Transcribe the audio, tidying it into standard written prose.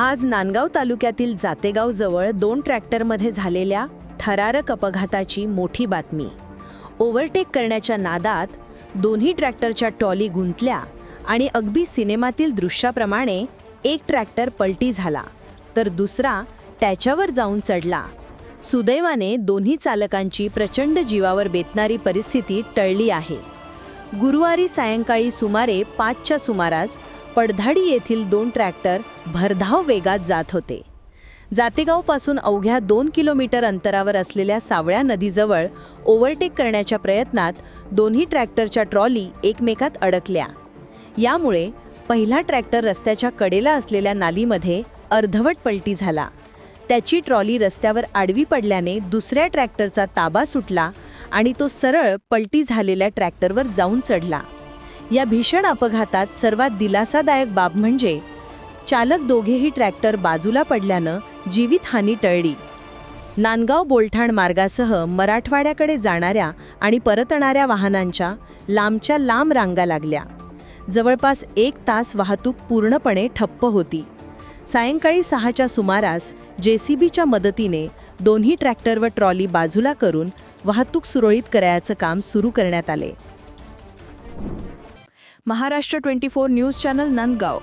आज नांदगाव तालुक्यातील जातेगावजवळ 2 ट्रॅक्टरमध्ये झालेल्या थरारक अपघाताची मोठी बातमी. ओव्हरटेक करण्याच्या नादात दोन्ही ट्रॅक्टरच्या ट्रॉली गुंतल्या आणि अगदी सिनेमातील दृश्याप्रमाणे एक ट्रॅक्टर पलटी झाला तर दुसरा त्याच्यावर जाऊन चढला. सुदैवाने दोन्ही चालकांची प्रचंड जीवावर बेतणारी परिस्थिती टळली आहे. गुरुवारी सायंकाळी सुमारे 5च्या सुमारास पडधाडी येथील 2 ट्रॅक्टर भरधाव वेगात जात होते. जातेगावपासून अवघ्या 2 किलोमीटर अंतरावर असलेल्या सावळ्या नदीजवळ ओव्हरटेक करण्याच्या प्रयत्नात दोन्ही ट्रॅक्टरच्या ट्रॉली एकमेकात अडकल्या. यामुळे पहिला ट्रॅक्टर रस्त्याच्या कडेला असलेल्या नालीमध्ये अर्धवट पलटी झाला. त्याची ट्रॉली रस्त्यावर आडवी पडल्याने दुसऱ्या ट्रॅक्टरचा ताबा सुटला आणि तो सरळ पलटी झालेल्या ट्रॅक्टरवर जाऊन चढला. या भीषण अपघातात सर्वात दिलासादायक बाब म्हणजे चालक दोघेही ट्रॅक्टर बाजूला पडल्यानं जीवितहानी टळली. नांदगाव बोलठाण मार्गासह मराठवाड्याकडे जाणाऱ्या आणि परतणाऱ्या वाहनांच्या लांबच्या लांब रांगा लागल्या. जवळपास 1 तास वाहतूक पूर्णपणे ठप्प होती. सायंकाळी 6च्या सुमारास JCBच्या मदतीने दोन्ही ट्रॅक्टर व ट्रॉली बाजूला करून वाहतूक सुरळीत करायचं काम सुरू करण्यात आले. Maharashtra 24 news channel Nandgaon.